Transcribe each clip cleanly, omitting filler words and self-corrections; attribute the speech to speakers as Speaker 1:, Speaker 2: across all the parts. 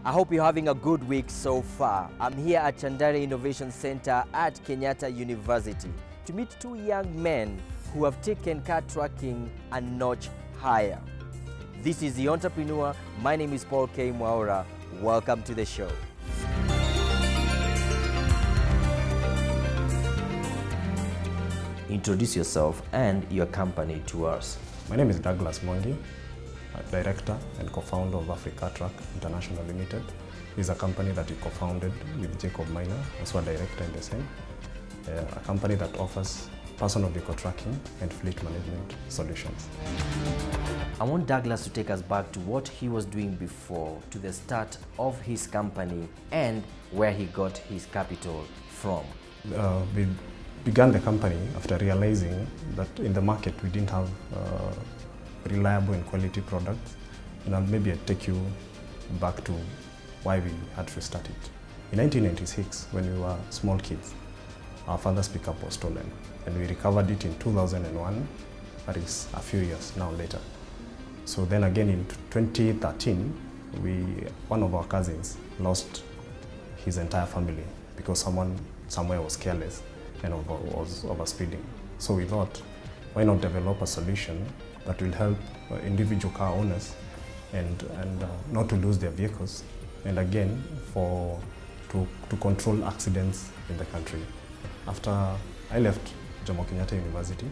Speaker 1: I hope you're having a good week so far. I'm here at Chandari Innovation Center at Kenyatta University to meet two young men who have taken car tracking a notch higher. This is The Entrepreneur. My name is Paul K. Mwaura. Welcome to the show. Introduce yourself and your company to us.
Speaker 2: My name is Douglas Mwangi, Director and co-founder of Africa Truck International Limited. It's a company that we co-founded with Jacob Miner, also a director in the same. A company that offers personal vehicle tracking and fleet management solutions.
Speaker 1: I want Douglas to take us back to what he was doing before, to the start of his company and where he got his capital from.
Speaker 2: We began the company after realizing that in the market we didn't have reliable and quality products. And maybe I'll take you back to why we had to start it. In 1996, when we were small kids, our father's pickup was stolen, and we recovered it in 2001, that is a few years now later. So then again in 2013, one of our cousins lost his entire family because someone somewhere was careless and was overspeeding. So we thought, why not develop a solution that will help individual car owners and not to lose their vehicles, and again to control accidents in the country. After I left Jomo Kenyatta University,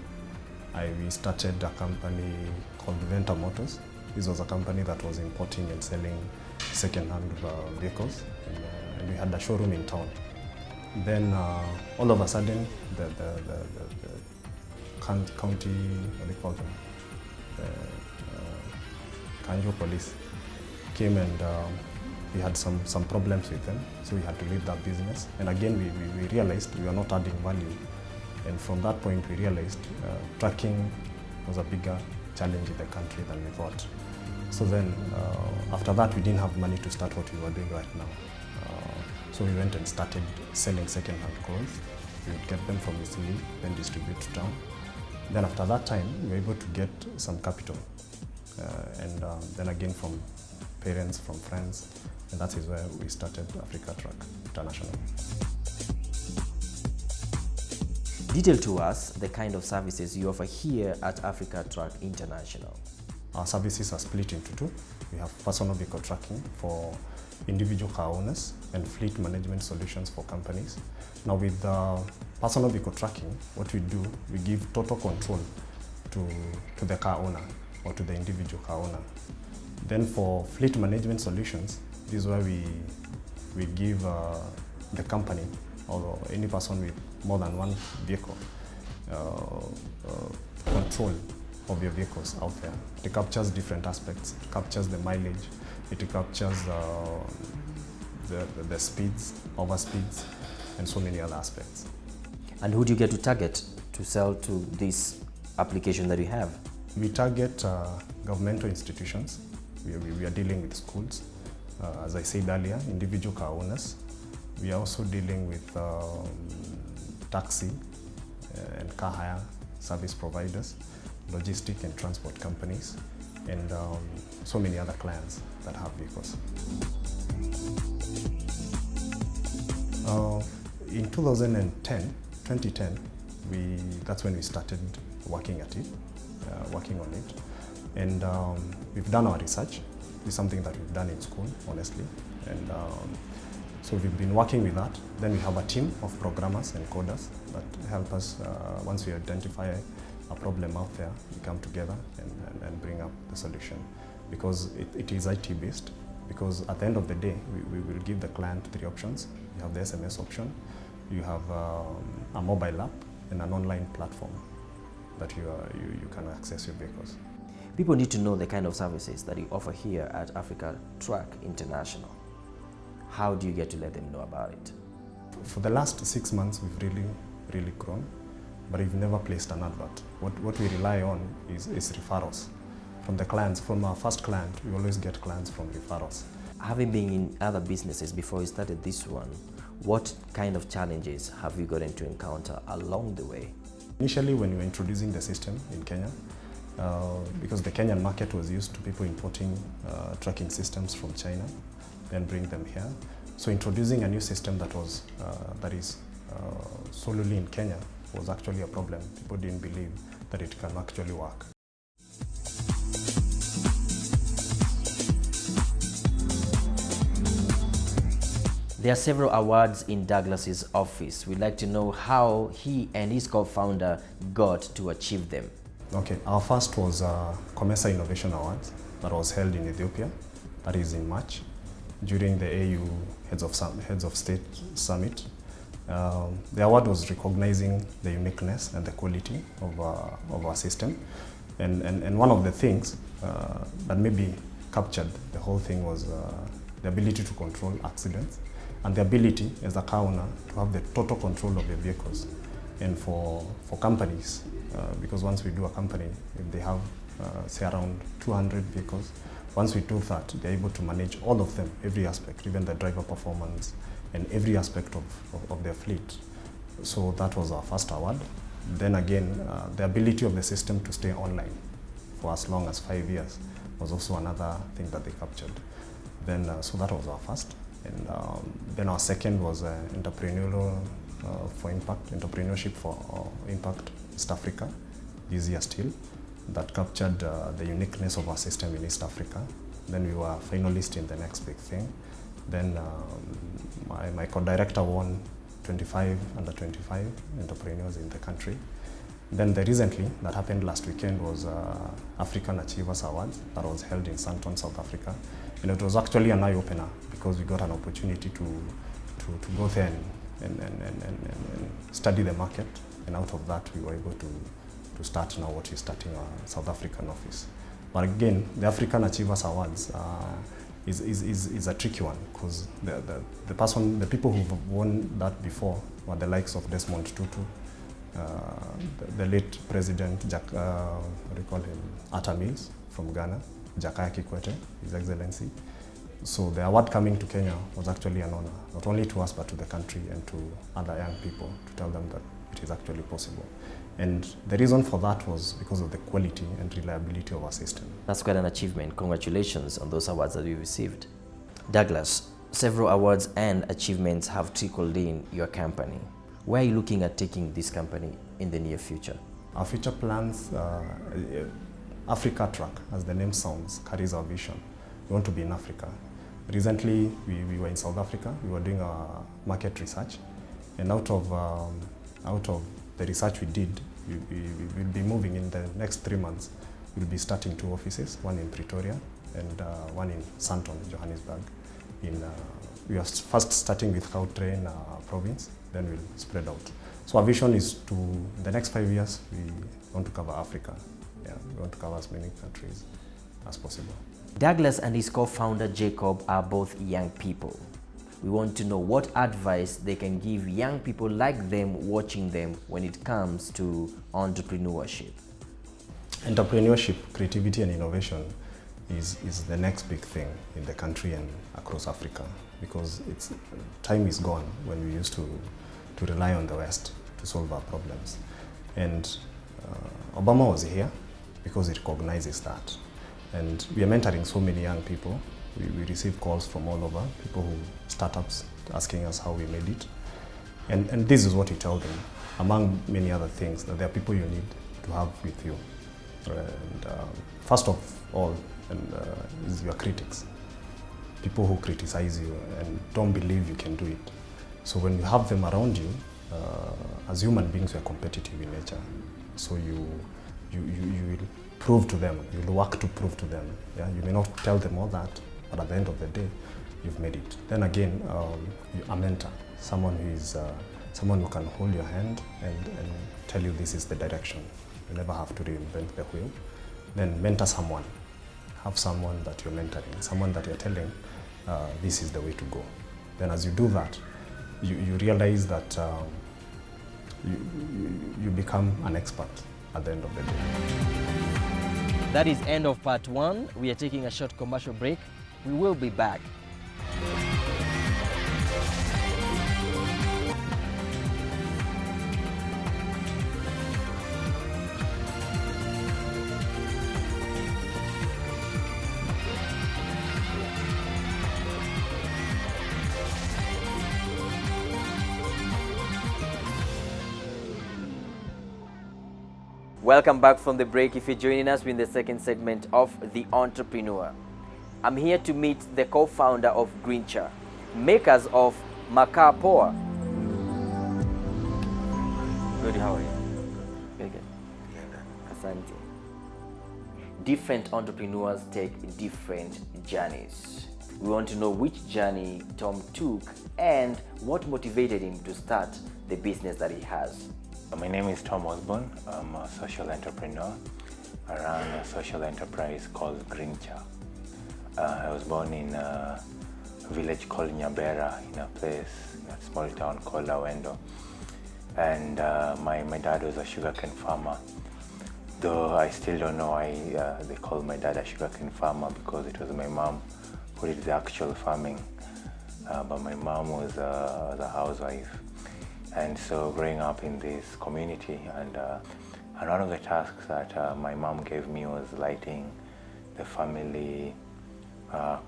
Speaker 2: we started a company called Venta Motors. This was a company that was importing and selling second-hand vehicles, and we had a showroom in town. Then all of a sudden, the county, what do you call them? Kanjo police came, and we had some problems with them, so we had to leave that business. And again, we realized we were not adding value. And from that point, we realized tracking was a bigger challenge in the country than we thought. So then, after that, we didn't have money to start what we were doing right now. So we went and started selling second-hand clothes. We would get them from Italy, then distribute to town. Then after that time, we were able to get some capital. And then again from parents, from friends, and that is where we started Africa Truck International.
Speaker 1: Detail to us the kind of services you offer here at Africa Truck International.
Speaker 2: Our services are split into two. We have personal vehicle tracking for individual car owners and fleet management solutions for companies. Now with personal vehicle tracking, what we do, we give total control to the car owner or to the individual car owner. Then for fleet management solutions, this is where we give the company or any person with more than one vehicle control of your vehicles out there. It captures different aspects. It captures the mileage, it captures the speeds, overspeeds, and so many other aspects.
Speaker 1: And who do you get to target to sell to this application that you have?
Speaker 2: We target governmental institutions. We are dealing with schools. As I said earlier, individual car owners. We are also dealing with taxi and car hire service providers, logistic and transport companies, and so many other clients that have vehicles. In 2010, that's when we started working at it, working on it. And we've done our research. It's something that we've done in school, honestly. And so we've been working with that. Then we have a team of programmers and coders that help us, once we identify a problem out there, we come together and bring up the solution. Because it is IT-based. Because at the end of the day, we will give the client three options. You have the SMS option, you have a mobile app, and an online platform that you can access your vehicles.
Speaker 1: People need to know the kind of services that you offer here at Africa Truck International. How do you get to let them know about it?
Speaker 2: For the last 6 months, we've really grown, but we've never placed an advert. What we rely on is referrals from the clients. From our first client, we always get clients from referrals.
Speaker 1: Having been in other businesses before you started this one, what kind of challenges have you gotten to encounter along the way?
Speaker 2: Initially, when we were introducing the system in Kenya, because the Kenyan market was used to people importing tracking systems from China, then bring them here. So introducing a new system that is solely in Kenya was actually a problem. People didn't believe that it can actually work.
Speaker 1: There are several awards in Douglas's office. We'd like to know how he and his co-founder got to achieve them.
Speaker 2: Okay, our first was COMESA Innovation Awards that was held in Ethiopia, that is in March, during the AU Heads of State Summit. The award was recognizing the uniqueness and the quality of our system. And one of the things that maybe captured the whole thing was the ability to control accidents and the ability as a car owner to have the total control of the vehicles. And for companies, because once we do a company, if they have say around 200 vehicles, once we do that, they're able to manage all of them, every aspect, even the driver performance and every aspect of their fleet. So that was our first award. Then again, the ability of the system to stay online for as long as 5 years was also another thing that they captured. Then, so that was our first. And then our second was entrepreneurship for impact East Africa, this year still, that captured the uniqueness of our system in East Africa. Then we were finalists in the next big thing. Then my co-director won 25 under 25 entrepreneurs in the country. Then the recently that happened last weekend was African Achievers Awards that was held in Sandton, South Africa. And it was actually an eye-opener because we got an opportunity to go there and study the market. And out of that, we were able to start now what is starting our South African office. But again, the African Achievers Awards is a tricky one because the people who've won that before were the likes of Desmond Tutu, the late President Atta Mills from Ghana, Jakaya Kikwete, His Excellency. So the award coming to Kenya was actually an honor, not only to us but to the country and to other young people, to tell them that it is actually possible. And the reason for that was because of the quality and reliability of our system.
Speaker 1: That's quite an achievement. Congratulations on those awards that you received. Douglas, several awards and achievements have trickled in your company. Where are you looking at taking this company in the near future?
Speaker 2: Our future plans, Africa Track, as the name sounds, carries our vision. We want to be in Africa. Recently, we were in South Africa. We were doing our market research. And out of the research we did, we will be moving in the next 3 months. We'll be starting 2 offices, one in Pretoria and one in Sandton, Johannesburg. We are first starting with Gauteng province, then we'll spread out. So our vision is to, in the next 5 years, we want to cover Africa. Yeah, we want to cover as many countries as possible.
Speaker 1: Douglas and his co-founder Jacob are both young people. We want to know what advice they can give young people like them watching them when it comes to entrepreneurship.
Speaker 2: Entrepreneurship, creativity and innovation is the next big thing in the country and across Africa, because time is gone when we used to rely on the West to solve our problems. And Obama was here because he recognizes that. And we are mentoring so many young people. We receive calls from all over, people who startups asking us how we made it. And this is what we tell them, among many other things, that there are people you need to have with you. And first of all is your critics, people who criticize you and don't believe you can do it. So when you have them around you, as human beings, we are competitive in nature. So you will prove to them, you will work to prove to them. Yeah? You may not tell them all that, but at the end of the day, you've made it. Then again, a mentor, someone who can hold your hand and tell you this is the direction. You never have to reinvent the wheel. Then mentor someone. Have someone that you're mentoring, someone that you're telling this is the way to go. Then as you do that, you realize that you become an expert at the end of the day.
Speaker 1: That is end of part 1. We are taking a short commercial break. We will be back. Welcome back from the break. If you're joining us, we're in the second segment of The Entrepreneur. I'm here to meet the co-founder of Greenchar, makers of Makaa Poa. Good, how are you? Good, good. Asante. Different entrepreneurs take different journeys. We want to know which journey Tom took and what motivated him to start the business that he has.
Speaker 3: My name is Tom Osborne. I'm a social entrepreneur. I run a social enterprise called Greenchar. I was born in a village called Nyabera, in a small town called Awendo. And my dad was a sugarcane farmer. Though I still don't know why they call my dad a sugarcane farmer, because it was my mom who did the actual farming. But my mom was a housewife. And so growing up in this community, and one of the tasks that my mom gave me was lighting the family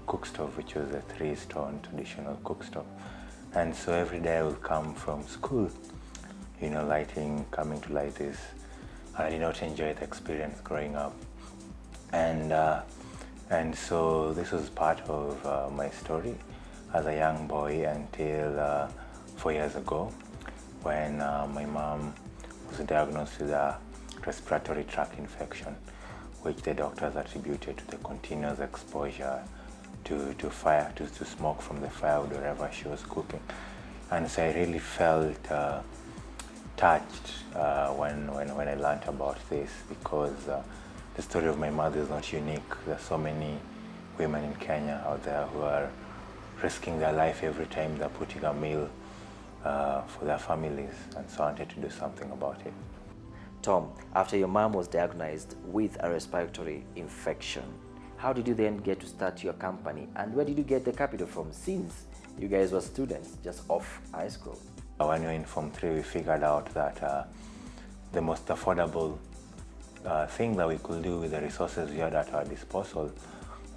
Speaker 3: cook stove, which was a 3-stone traditional cook stove. And so every day I would come from school, coming to light this. I did not enjoy the experience growing up. And so this was part of my story as a young boy until 4 years ago, when my mom was diagnosed with a respiratory tract infection, which the doctors attributed to the continuous exposure to fire, to smoke from the firewood wherever she was cooking. And so I really felt touched when I learned about this, because the story of my mother is not unique. There are so many women in Kenya out there who are risking their life every time they're putting a meal for their families, and so I wanted to do something about it.
Speaker 1: Tom, after your mom was diagnosed with a respiratory infection, how did you then get to start your company, and where did you get the capital from, since you guys were students just off high school?
Speaker 3: When we were in Form 3, we figured out that the most affordable thing that we could do with the resources we had at our disposal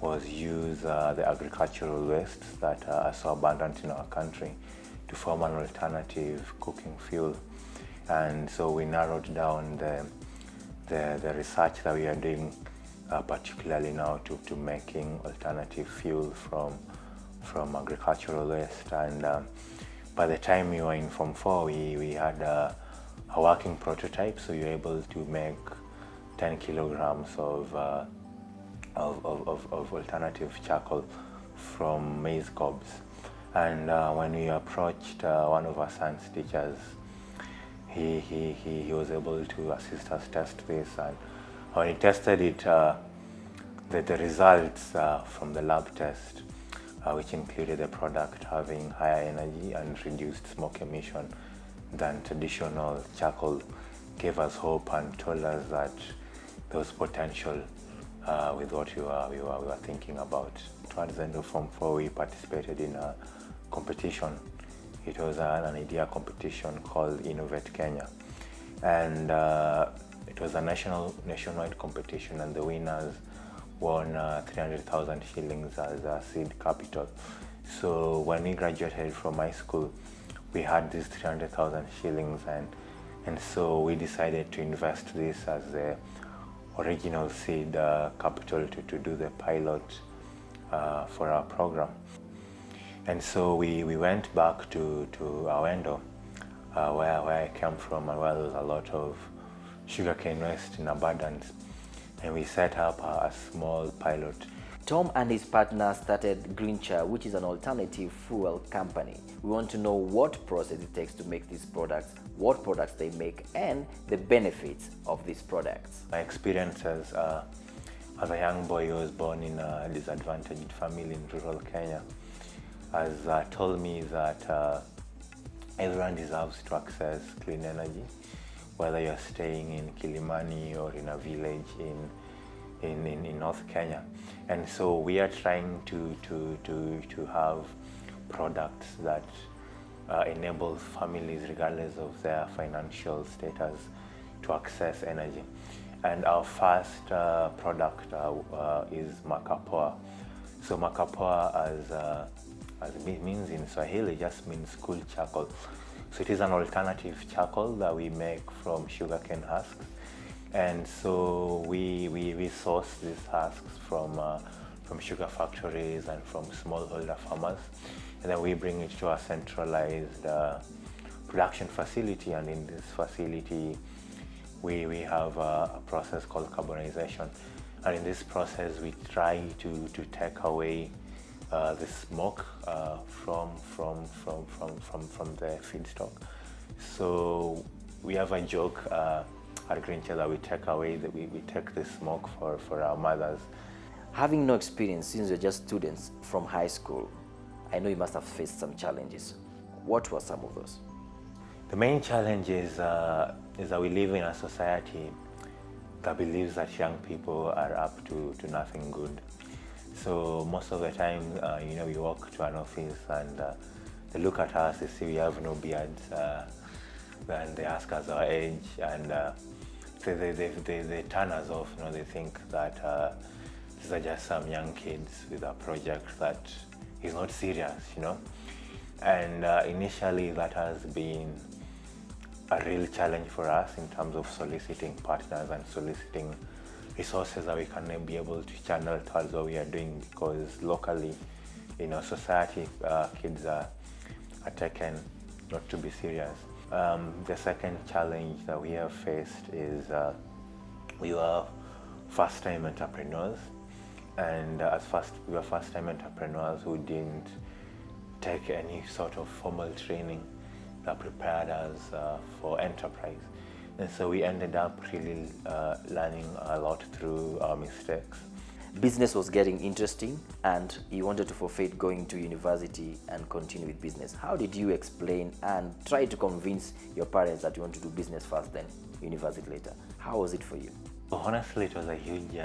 Speaker 3: was use the agricultural wastes that are so abundant in our country to form an alternative cooking fuel. And so we narrowed down the research that we are doing, particularly now to making alternative fuel from agricultural waste. And by the time we were in Form 4, we had a working prototype, so we were able to make 10 kilograms of alternative charcoal from maize cobs. And when we approached one of our science teachers, he was able to assist us test this. And when he tested it, the results from the lab test, which included the product having higher energy and reduced smoke emission than traditional charcoal, gave us hope and told us that there was potential with what we were thinking about. Towards the end of Form 4, we participated in a competition. It was an idea competition called Innovate Kenya, and it was a nationwide competition, and the winners won 300,000 shillings as a seed capital. So when we graduated from high school, we had these 300,000 shillings, and so we decided to invest this as the original seed capital to do the pilot for our program. And so we went back to Awendo, where I came from, and where there was a lot of sugarcane waste in abundance. And we set up a small pilot.
Speaker 1: Tom and his partner started Greenchar, which is an alternative fuel company. We want to know what process it takes to make these products, what products they make, and the benefits of these products.
Speaker 3: My experiences as a young boy who was born in a disadvantaged family in rural Kenya has told me that everyone deserves to access clean energy, whether you're staying in Kilimani or in a village in North Kenya. And so we are trying to have products that enable families, regardless of their financial status, to access energy. And our first product is Makaa Poa. So Makaa Poa, as it means in Swahili, just means school charcoal. So it is an alternative charcoal that we make from sugarcane husks. And so we source these husks from sugar factories and from smallholder farmers, and then we bring it to a centralized production facility. And in this facility, we have a process called carbonization, and in this process we try to take away the smoke from the feedstock. So we have a joke at Greenchar that we take the smoke for our mothers.
Speaker 1: Having no experience since you're just students from high school, I know you must have faced some challenges. What were some of those?
Speaker 3: The main challenge is that we live in a society that believes that young people are up to nothing good. So most of the time, we walk to an office and they look at us, they see we have no beards, and they ask us our age, and they turn us off. They think that these are just some young kids with a project that is not serious, And initially that has been a real challenge for us in terms of soliciting partners and soliciting resources that we can be able to channel towards what we are doing, because locally, society, kids are taken not to be serious. The second challenge that we have faced is we were first-time entrepreneurs, and we were first-time entrepreneurs who didn't take any sort of formal training that prepared us for enterprise. And so we ended up really learning a lot through our mistakes.
Speaker 1: Business was getting interesting and you wanted to forfeit going to university and continue with business. How did you explain and try to convince your parents that you want to do business first, then university later? How was it for you?
Speaker 3: Honestly, it was a huge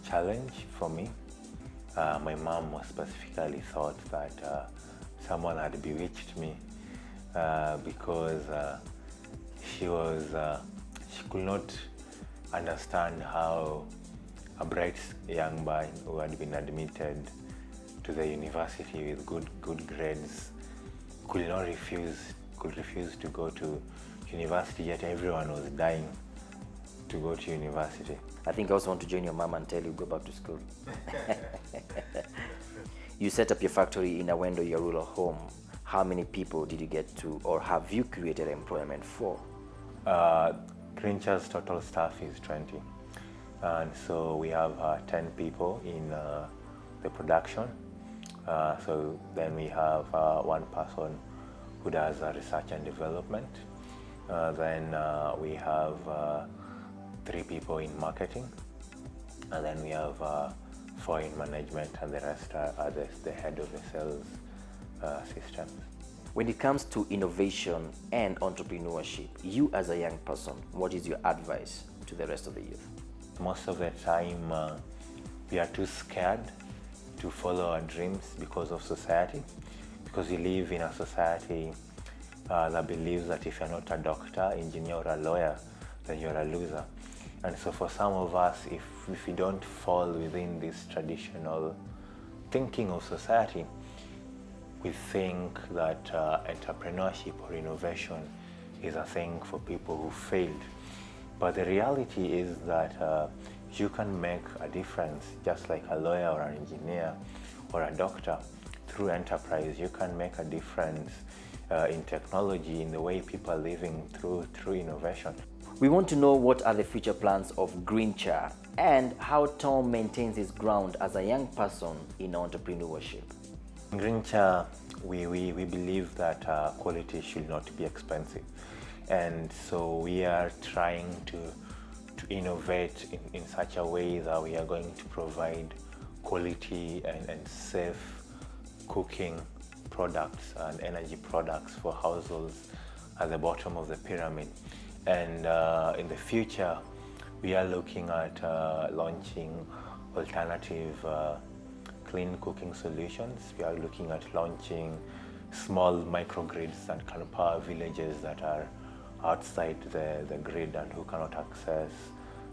Speaker 3: challenge for me. My mom specifically thought that someone had bewitched me because she could not understand how a bright young boy who had been admitted to the university with good grades could refuse to go to university, yet everyone was dying to go to university.
Speaker 1: I think I also want to join your mom and tell you go back to school. You set up your factory in Awendo, your rural home. How many people did you get to, or have you created employment for?
Speaker 3: Greenchar's total staff is 20. And so we have 10 people in the production. So then we have one person who does research and development. Then we have 3 people in marketing. And then we have 4 in management, and the rest are the head of the sales systems.
Speaker 1: When it comes to innovation and entrepreneurship, you as a young person, what is your advice to the rest of the youth?
Speaker 3: Most of the time, we are too scared to follow our dreams because of society, because we live in a society that believes that if you're not a doctor, engineer, or a lawyer, then you're a loser. And so for some of us, if we don't fall within this traditional thinking of society, we think that entrepreneurship or innovation is a thing for people who failed. But the reality is that you can make a difference, just like a lawyer or an engineer or a doctor. Through enterprise, you can make a difference in technology, in the way people are living through innovation.
Speaker 1: We want to know what are the future plans of Greenchar and how Tom maintains his ground as a young person in entrepreneurship.
Speaker 3: In Greenchar, we believe that quality should not be expensive. And so we are trying to innovate in such a way that we are going to provide quality and safe cooking products and energy products for households at the bottom of the pyramid. And in the future, we are looking at launching alternative clean cooking solutions. We are looking at launching small microgrids that can power villages that are outside the grid and who cannot access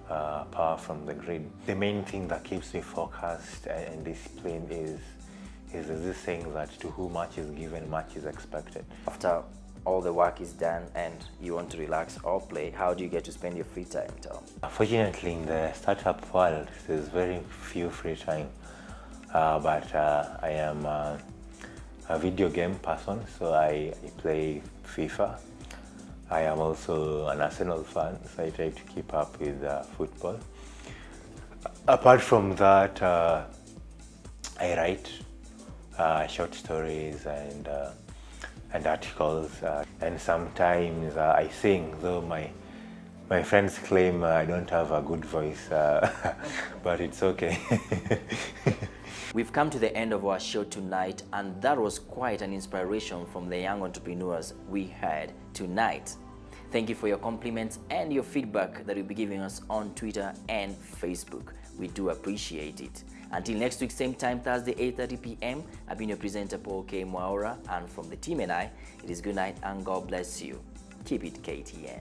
Speaker 3: power from the grid. The main thing that keeps me focused and disciplined is this saying that to whom much is given, much is expected.
Speaker 1: After all the work is done and you want to relax or play, how do you get to spend your free time, Tom?
Speaker 3: Fortunately, in the startup world, there's very few free time. But I am a video game person, so I play FIFA. I am also an Arsenal fan, so I try to keep up with football. Apart from that, I write short stories and articles, and sometimes I sing, though my friends claim I don't have a good voice, but it's okay.
Speaker 1: We've come to the end of our show tonight, and that was quite an inspiration from the young entrepreneurs we had tonight. Thank you for your compliments and your feedback that you'll be giving us on Twitter and Facebook. We do appreciate it. Until next week, same time, Thursday, 8:30 p.m., I've been your presenter, Paul K. Mwaura, and from the team and I, it is good night and God bless you. Keep it KTN.